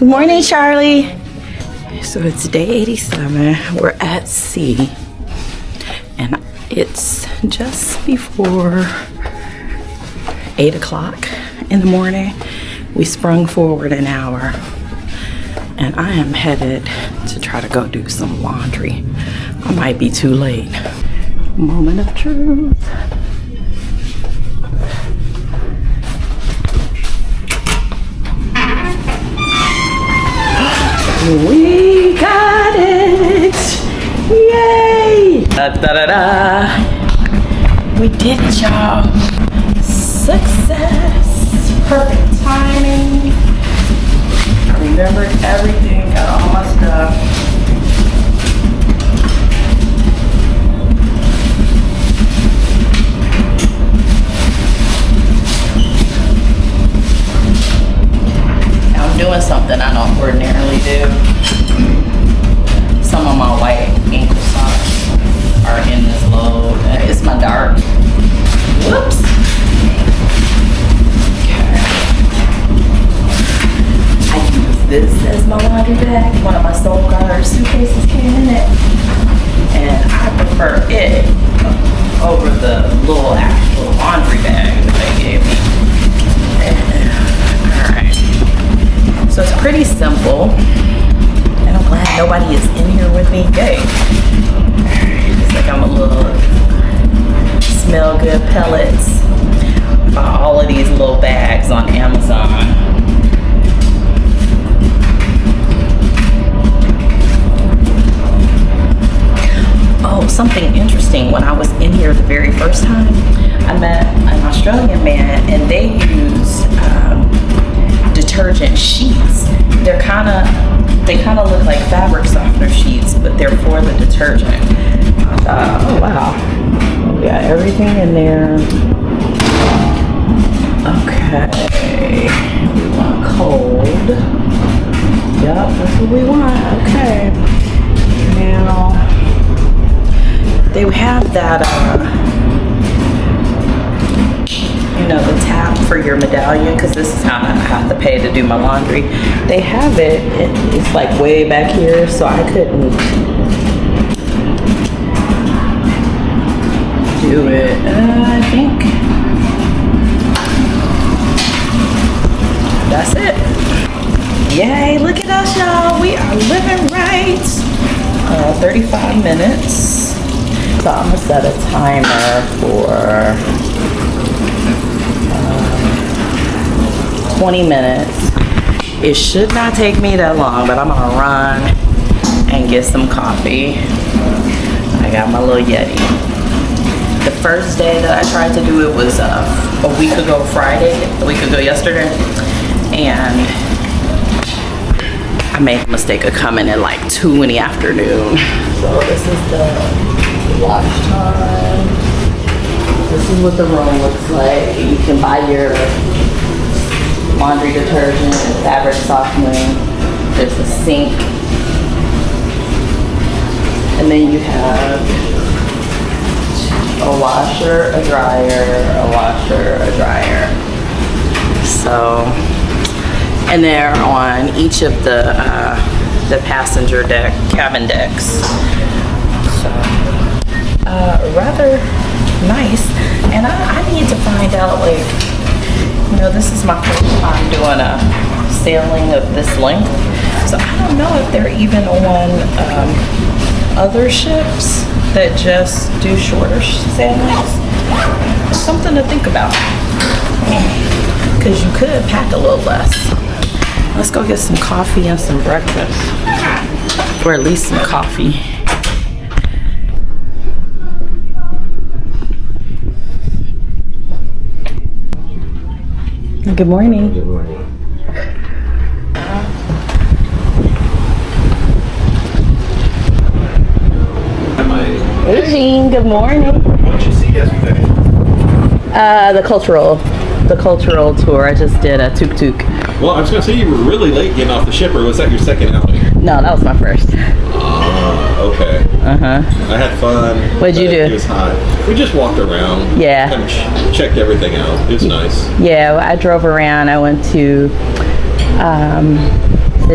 Good morning, Charlie. So it's day 87. We're at sea. And it's just before 8 o'clock in the morning. We sprung forward an hour. And I am headed to try to go do some laundry. I might be too late. Moment of truth. We got it! Yay! Da, da, da, da. We did it, y'all. Success. Perfect timing. I remembered everything, got all my stuff. I'm doing something I don't ordinarily do. Some of my white ankle socks are in this load. It's my dark. Whoops. Okay. I use this as my laundry bag. One of my Soul Guard suitcases came in it. And I prefer it over the little actual laundry bag that they gave me. So it's pretty simple, and I'm glad nobody is in here with me. Yay. It's like I'm a little smell good pellets. Bought all of these little bags on Amazon. Oh, something interesting. When I was in here the very first time, I met an Australian man, and they use detergent sheets. They kind of look like fabric softener sheets, but they're for the detergent. Oh wow, we got everything in there. Okay, we want cold. Yep, that's what we want. Okay, now they have that you know, the tab for your medallion, because this is how I have to pay to do my laundry. They have it, it's like way back here, so I couldn't do it. I think that's it. Yay, look at us, y'all. We are living right. 35 minutes. So I'm gonna set a timer for 20 minutes. It should not take me that long, but I'm gonna run and get some coffee. I got my little Yeti. The first day that I tried to do it was a week ago yesterday, and I made the mistake of coming at like 2 in the afternoon. So this is the wash time. This is what the room looks like. You can buy your laundry detergent and fabric softening. There's a sink. And then you have a washer, a dryer, a washer, a dryer. So, and they're on each of the passenger deck, cabin decks. So, rather nice. And I need to find out, like, you know, this is my first time doing a sailing of this length, so I don't know if they're even on other ships that just do shorter sailings. Something to think about, because you could pack a little less. Let's go get some coffee and some breakfast, or at least some coffee. Good morning. Good morning. Eugene, good morning. What did you see yesterday? The cultural tour. I just did a tuk-tuk. Well, I was going to say you were really late getting off the ship, or was that your second outing? No, that was my first. Okay. Uh-huh. I had fun. What'd you do? It was hot. We just walked around. Yeah. Kind of checked everything out. It was nice. Yeah, I drove around. I went to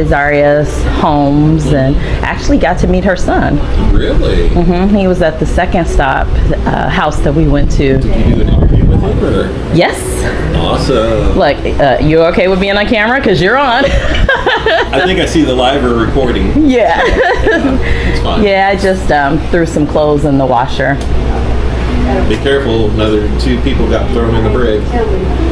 Zaria's homes and actually got to meet her son. Really? He was at the second stop house that we went to. Did you do an interview with him? Or? Yes. Awesome. Look, you okay with being on camera? Because you're on. I think I see the live recording. Yeah. It's fine. Yeah, I just threw some clothes in the washer. Be careful, another 2 people got thrown in the brig.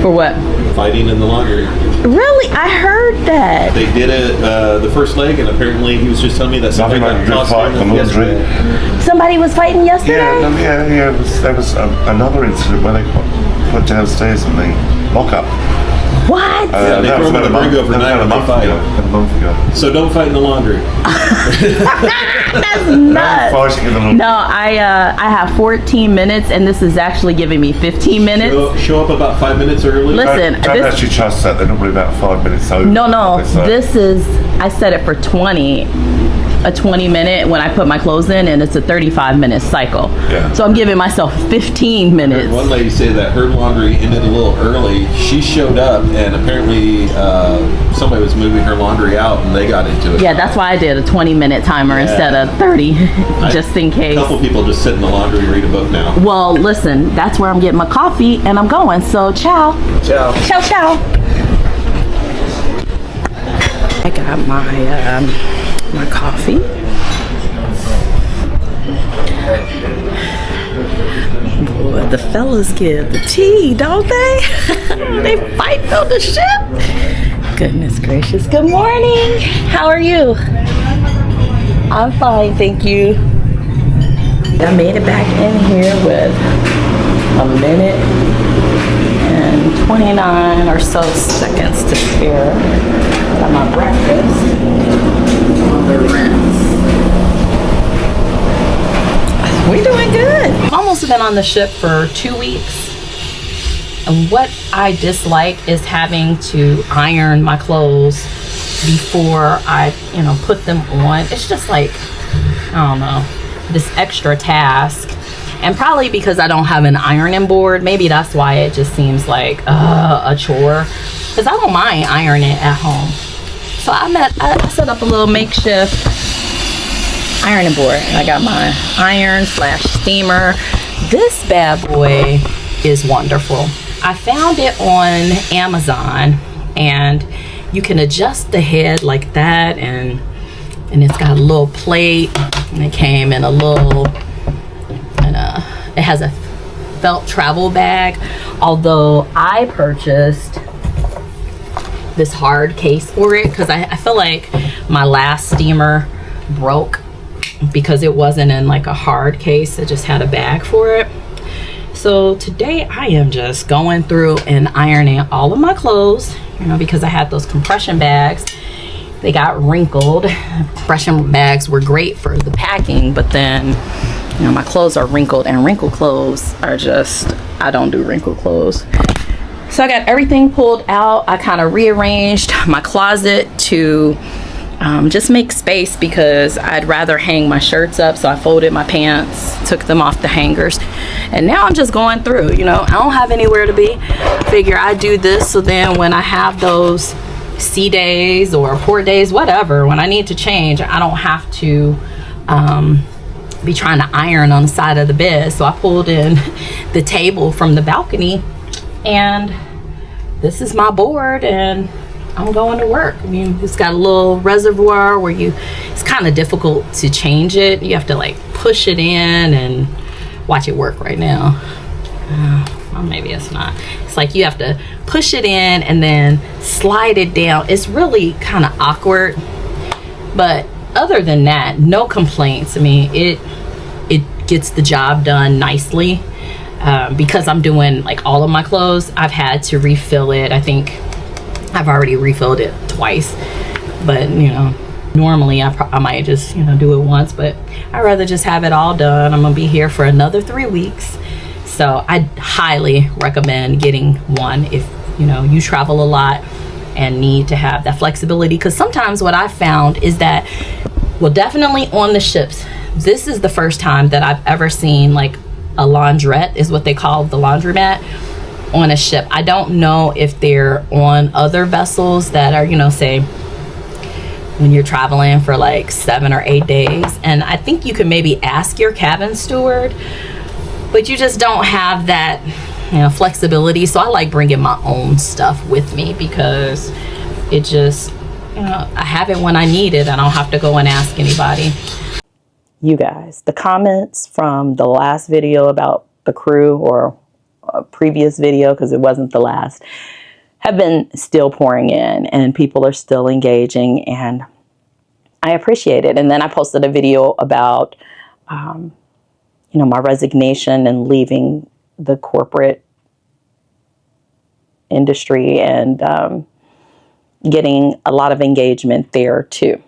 For what? Fighting in the laundry. Really? I heard that. They did it the first leg, and apparently he was just telling me that somebody Nothing got like tossed fight in the yesterday. laundry. Somebody was fighting yesterday? Yeah. There was another incident where they put downstairs in the lock-up. What? Yeah, they that throw was them in about the brig overnight and they fight. About a month ago. So don't fight in the laundry. That's nuts. Fighting in the laundry. No, I have 14 minutes, and this is actually giving me 15 minutes. Show up about 5 minutes early. Listen, Don't actually trust that. They're normally about 5 minutes over. No. It's like- This is, I set it for 20. A 20-minute when I put my clothes in, and it's a 35-minute cycle. Yeah. So I'm giving myself 15 minutes. One lady said that her laundry ended a little early. She showed up, and apparently somebody was moving her laundry out, and they got into it. Yeah, that's why I did a 20-minute timer instead of 30, just in A case. couple people just sit in the laundry and read a book now. Well, listen, that's where I'm getting my coffee, and I'm going. So, ciao. Ciao. Ciao, ciao. I got my coffee. Boy, the fellas give the tea, don't they? They fight on the ship. Goodness gracious. Good morning. How are you? I'm fine, thank you. I made it back in here with a minute and 29 or so seconds to spare. Got my breakfast. The rinse. We're doing good. I've almost been on the ship for 2 weeks. And what I dislike is having to iron my clothes before I, put them on. It's just like, I don't know, this extra task. And probably because I don't have an ironing board, maybe that's why it just seems like a chore. Because I don't mind ironing at home. So I set up a little makeshift ironing board. I got my iron/steamer. This bad boy is wonderful. I found it on Amazon, and you can adjust the head like that, and it's got a little plate, and it came in a little, it has a felt travel bag. Although I purchased this hard case for it because I feel like my last steamer broke because it wasn't in like a hard case. It just had a bag for it. So today I am just going through and ironing all of my clothes, because I had those compression bags. They got wrinkled. Compression bags were great for the packing, but then my clothes are wrinkled, and wrinkled clothes are just, I don't do wrinkled clothes. So I got everything pulled out. I kind of rearranged my closet to just make space because I'd rather hang my shirts up. So I folded my pants, took them off the hangers, and now I'm just going through. I don't have anywhere to be. I figure I do this so then when I have those sea days or port days, whatever, when I need to change, I don't have to be trying to iron on the side of the bed. So I pulled in the table from the balcony, and this is my board, and I'm going to work. It's got a little reservoir where it's kind of difficult to change it. You have to like push it in and watch it work right now. Well, maybe it's not. It's like you have to push it in and then slide it down. It's really kind of awkward, but other than that, no complaints. It gets the job done nicely. Because I'm doing like all of my clothes, I've had to refill it. I think I've already refilled it twice, but normally I might just do it once, but I'd rather just have it all done. I'm gonna be here for another 3 weeks, so I highly recommend getting one if you travel a lot and need to have that flexibility. Because sometimes what I found is that, well, definitely on the ships, this is the first time that I've ever seen like a laundrette, is what they call the laundromat, on a ship. I don't know if they're on other vessels that are, say when you're traveling for like 7 or 8 days. And I think you could maybe ask your cabin steward, but you just don't have that, flexibility. So I like bringing my own stuff with me because it just, I have it when I need it. I don't have to go and ask anybody. You guys, the comments from the last video about the crew, or a previous video, because it wasn't the last, have been still pouring in, and people are still engaging, and I appreciate it. And then I posted a video about, my resignation and leaving the corporate industry, and getting a lot of engagement there too.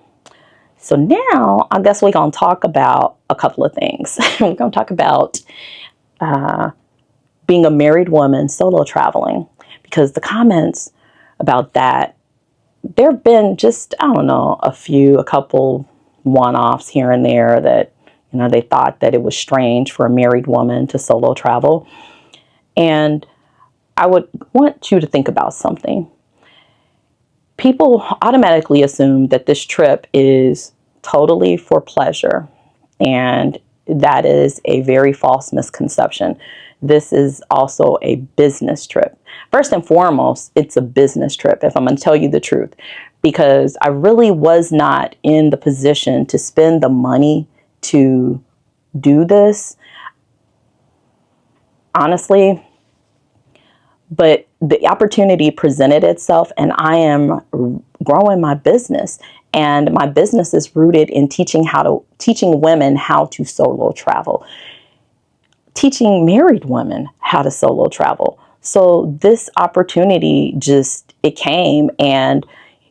So now I guess we're going to talk about a couple of things. We're going to talk about being a married woman solo traveling, because the comments about that, there have been just, a couple one-offs here and there that, they thought that it was strange for a married woman to solo travel. And I would want you to think about something. People automatically assume that this trip is totally for pleasure, and that is a very false misconception. This is also a business trip. First and foremost, it's a business trip, if I'm going to tell you the truth, because I really was not in the position to spend the money to do this, honestly. But the opportunity presented itself, and I am growing my business. And my business is rooted in teaching women how to solo travel, teaching married women how to solo travel. So this opportunity it came, and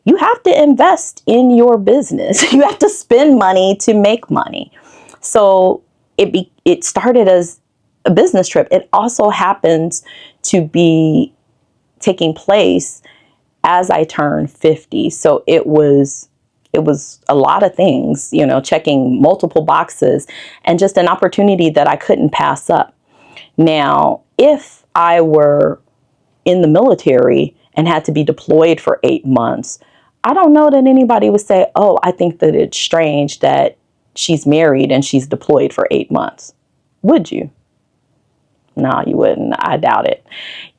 you have to invest in your business. You have to spend money to make money. So it started as a business trip. It also happens to be taking place as I turned 50. So it was a lot of things, checking multiple boxes, and just an opportunity that I couldn't pass up. Now, if I were in the military and had to be deployed for 8 months, I don't know that anybody would say, oh, I think that it's strange that she's married and she's deployed for 8 months. Would you? No, you wouldn't. I doubt it.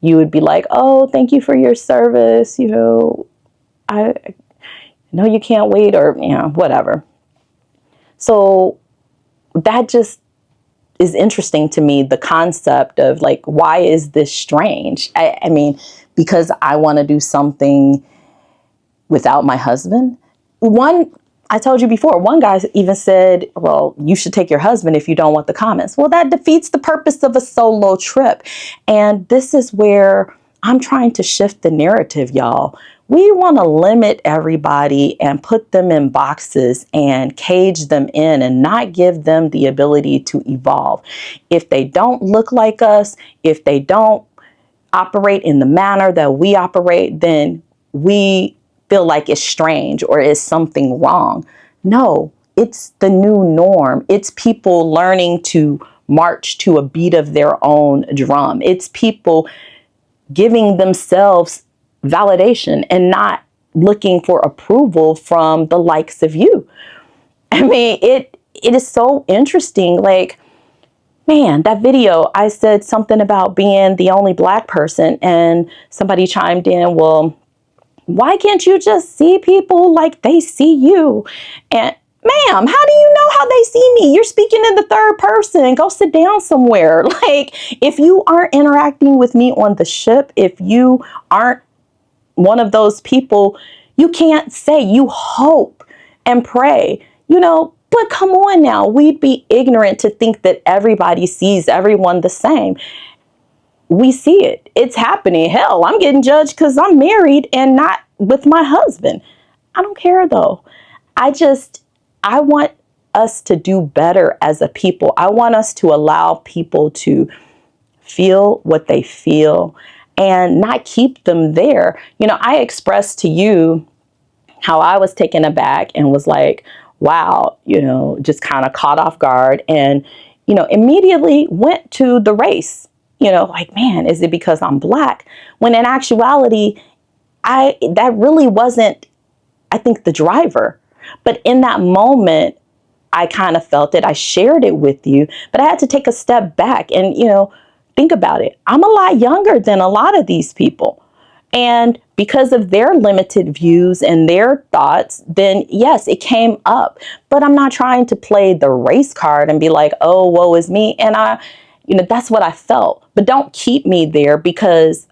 You would be like, oh, thank you for your service. I know you can't wait, or, whatever. So that just is interesting to me, the concept of like, why is this strange? I mean, because I want to do something without my husband. I told you before, one guy even said, well, you should take your husband if you don't want the comments. Well, that defeats the purpose of a solo trip. And this is where I'm trying to shift the narrative, y'all. We want to limit everybody and put them in boxes and cage them in, and not give them the ability to evolve. If they don't look like us, if they don't operate in the manner that we operate, then we feel like it's strange or is something wrong. No, it's the new norm. It's people learning to march to a beat of their own drum. It's people giving themselves validation and not looking for approval from the likes of you. I mean, it is so interesting. Like, man, that video, I said something about being the only Black person, and somebody chimed in, well, why can't you just see people like they see you? And ma'am, how do you know how they see me? You're speaking in the third person. Go sit down somewhere. Like, if you aren't interacting with me on the ship, if you aren't one of those people, you can't say. You hope and pray, but come on now. We'd be ignorant to think that everybody sees everyone the same. We see it. It's happening. Hell, I'm getting judged because I'm married and not with my husband. I don't care though. I want us to do better as a people. I want us to allow people to feel what they feel and not keep them there. I expressed to you how I was taken aback and was like, wow, just kind of caught off guard, and, immediately went to the race. Like, man, is it because I'm Black? When in actuality, that really wasn't, I think, the driver. But in that moment, I kind of felt it. I shared it with you, but I had to take a step back and, think about it. I'm a lot younger than a lot of these people. And because of their limited views and their thoughts, then yes, it came up. But I'm not trying to play the race card and be like, oh, woe is me. And that's what I felt. But don't keep me there, because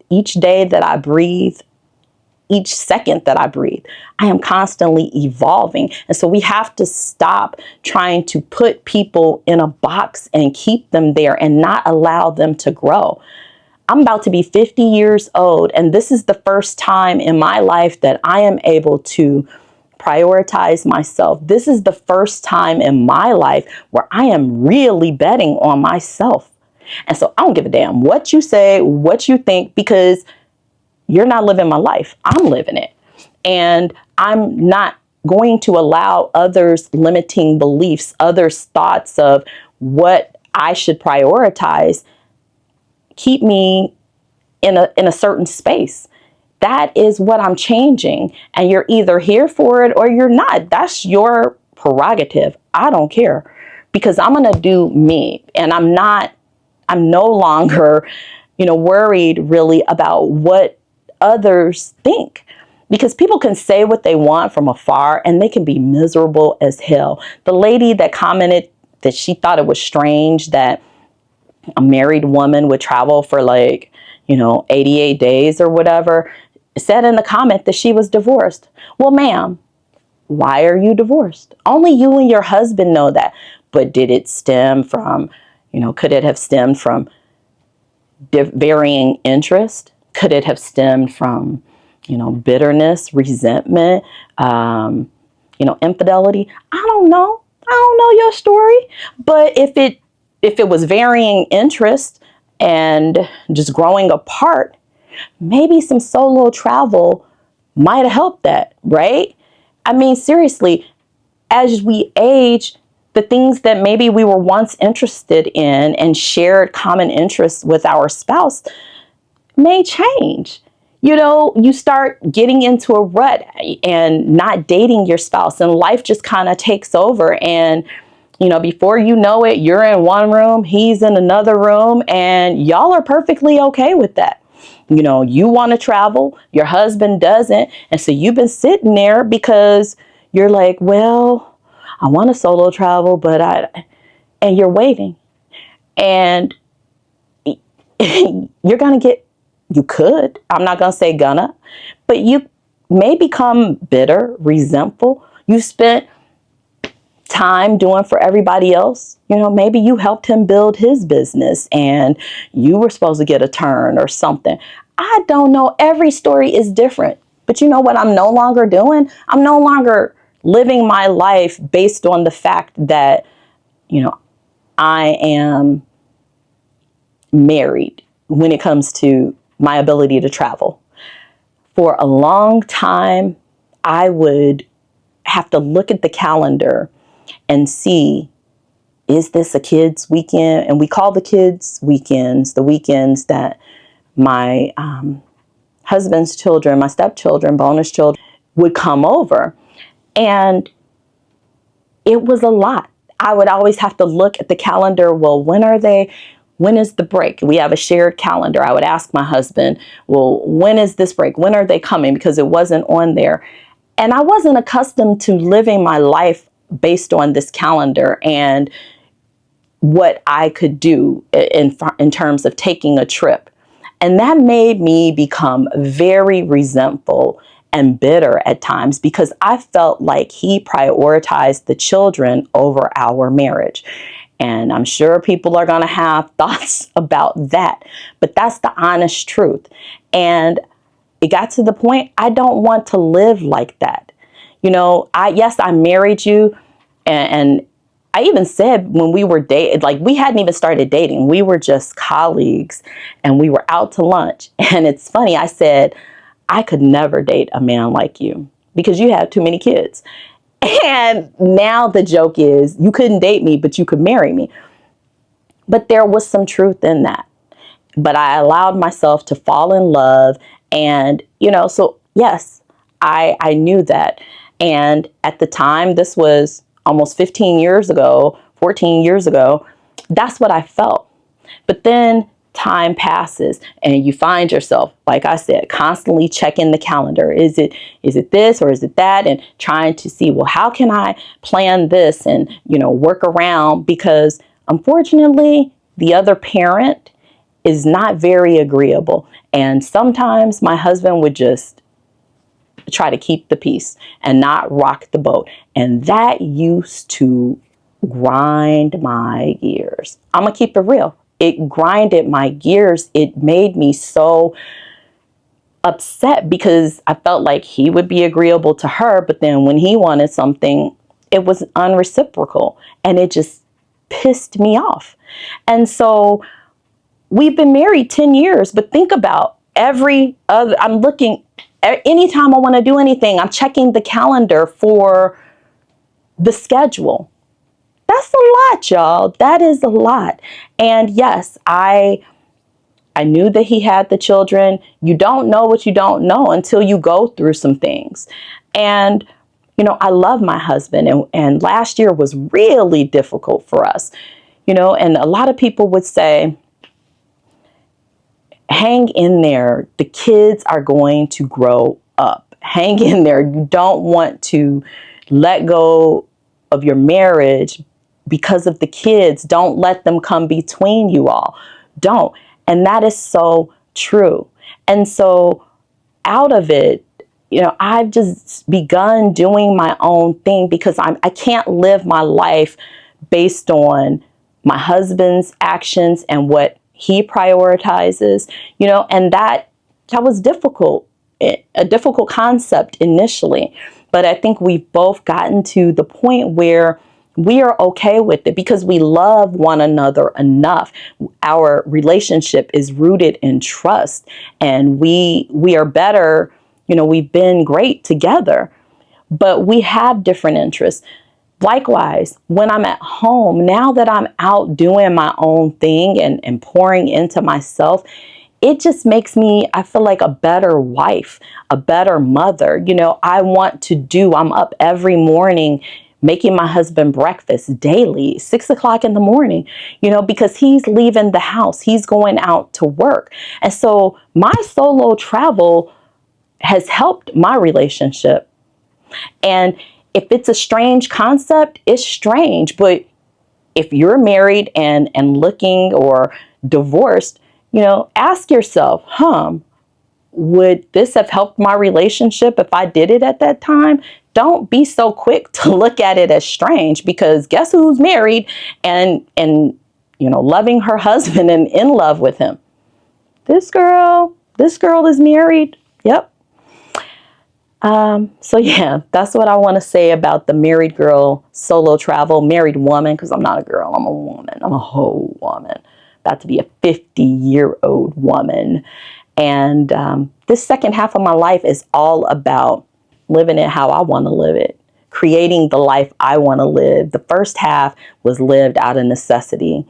each day that I breathe, each second that I breathe, I am constantly evolving. And so we have to stop trying to put people in a box and keep them there and not allow them to grow. I'm about to be 50 years old, and this is the first time in my life that I am able to prioritize myself. This is the first time in my life where I am really betting on myself. And so I don't give a damn what you say, what you think, because you're not living my life. I'm living it. And I'm not going to allow others' limiting beliefs, others' thoughts of what I should prioritize, keep me in a certain space. That is what I'm changing. And you're either here for it or you're not. That's your prerogative. I don't care, because I'm going to do me. And I'm no longer, worried really about what others think, because people can say what they want from afar and they can be miserable as hell. The lady that commented that she thought it was strange that a married woman would travel for 88 days or whatever, said in the comment that she was divorced. Well, ma'am, why are you divorced? Only you and your husband know that. But did it stem from, could it have stemmed from varying interest? Could it have stemmed from, bitterness, resentment, infidelity? I don't know. I don't know your story. But if it was varying interest and just growing apart, maybe some solo travel might have helped that, right? I mean, seriously, as we age, the things that maybe we were once interested in and shared common interests with our spouse may change. You start getting into a rut and not dating your spouse, and life just kind of takes over. And, before you know it, you're in one room, he's in another room, and y'all are perfectly okay with that. You want to travel, your husband doesn't. And so you've been sitting there because you're like, well, I want to solo travel, and you're waiting. And you could, I'm not going to say gonna, but you may become bitter, resentful. You spent time doing for everybody else. Maybe you helped him build his business and you were supposed to get a turn or something. I don't know. Every story is different. But you know what I'm no longer doing? I'm no longer living my life based on the fact that, I am married when it comes to my ability to travel. For a long time, I would have to look at the calendar and see, is this a kids' weekend? And we call the kids' weekends the weekends that my husband's children, my stepchildren, bonus children would come over. And it was a lot. I would always have to look at the calendar. Well, when is the break? We have a shared calendar. I would ask my husband, well, when is this break? When are they coming? Because it wasn't on there. And I wasn't accustomed to living my life based on this calendar and what I could do in terms of taking a trip. And that made me become very resentful and bitter at times, because I felt like he prioritized the children over our marriage. And I'm sure people are going to have thoughts about that, but that's the honest truth. And it got to the point, I don't want to live like that. I married you, and I even said when we were dating, like we hadn't even started dating, we were just colleagues and we were out to lunch. And it's funny, I said, I could never date a man like you because you have too many kids. And now the joke is you couldn't date me, but you could marry me. But there was some truth in that. But I allowed myself to fall in love. And, so yes, I knew that. And at the time, this was almost 15 years ago, 14 years ago, that's what I felt. But then time passes and you find yourself, like I said, constantly checking the calendar. Is it this or is it that? And trying to see, well, how can I plan this and, work around? Because unfortunately, the other parent is not very agreeable. And sometimes my husband would just try to keep the peace and not rock the boat. And that used to grind my gears. I'm going to keep it real. It grinded my gears. It made me so upset because I felt like he would be agreeable to her, but then when he wanted something, it was unreciprocal, and it just pissed me off. And so we've been married 10 years, but think about I'm looking, anytime I want to do anything, I'm checking the calendar for the schedule. That's a lot, y'all. That is a lot. And yes, I knew that he had the children. You don't know what you don't know until you go through some things. And, I love my husband. And last year was really difficult for us, and a lot of people would say, hang in there. The kids are going to grow up. Hang in there. You don't want to let go of your marriage because of the kids. Don't let them come between you all. Don't. And that is so true. And so out of it, I've just begun doing my own thing because I can't live my life based on my husband's actions and what he prioritizes, and that was difficult, a difficult concept initially. But I think we've both gotten to the point where we are okay with it because we love one another enough. Our relationship is rooted in trust, and we are better. We've been great together, but we have different interests. Likewise, when I'm at home, now that I'm out doing my own thing and pouring into myself, it just makes me, I feel like a better wife, a better mother. I'm up every morning making my husband breakfast daily, 6 o'clock in the morning, because he's leaving the house, he's going out to work. And so my solo travel has helped my relationship. And if it's a strange concept, it's strange. But if you're married and looking or divorced, ask yourself, would this have helped my relationship if I did it at that time? Don't be so quick to look at it as strange, because guess who's married and loving her husband and in love with him? This girl is married. Yep. So yeah, that's what I want to say about the married girl solo travel, married woman, because I'm not a girl, I'm a woman. I'm a whole woman, about to be a 50-year-old woman. And this second half of my life is all about living it how I want to live it, creating the life I want to live. The first half was lived out of necessity.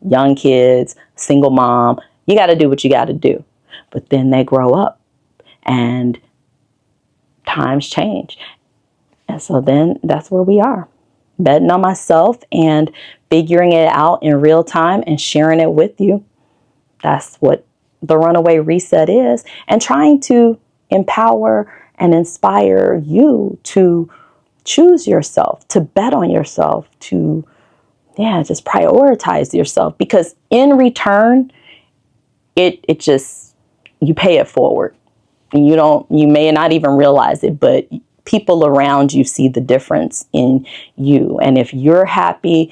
Young kids, single mom, you got to do what you got to do. But then they grow up and times change. And so then that's where we are, betting on myself and figuring it out in real time and sharing it with you. That's what the Runaway Reset is, and trying to empower and inspire you to choose yourself, to bet on yourself, to just prioritize yourself, because in return, it just, you pay it forward. You may not even realize it, but people around you see the difference in you. And if you're happy,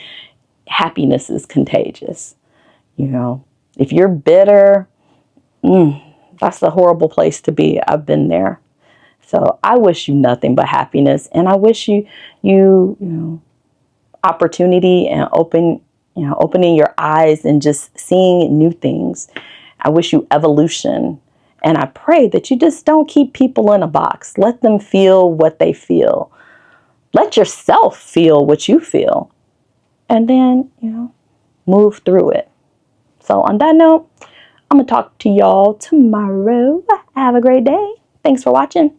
happiness is contagious. If you're bitter, that's a horrible place to be. I've been there. So I wish you nothing but happiness, and I wish you opportunity and opening your eyes and just seeing new things. I wish you evolution. And I pray that you just don't keep people in a box. Let them feel what they feel. Let yourself feel what you feel. And then, move through it. So on that note, I'm going to talk to y'all tomorrow. Have a great day. Thanks for watching.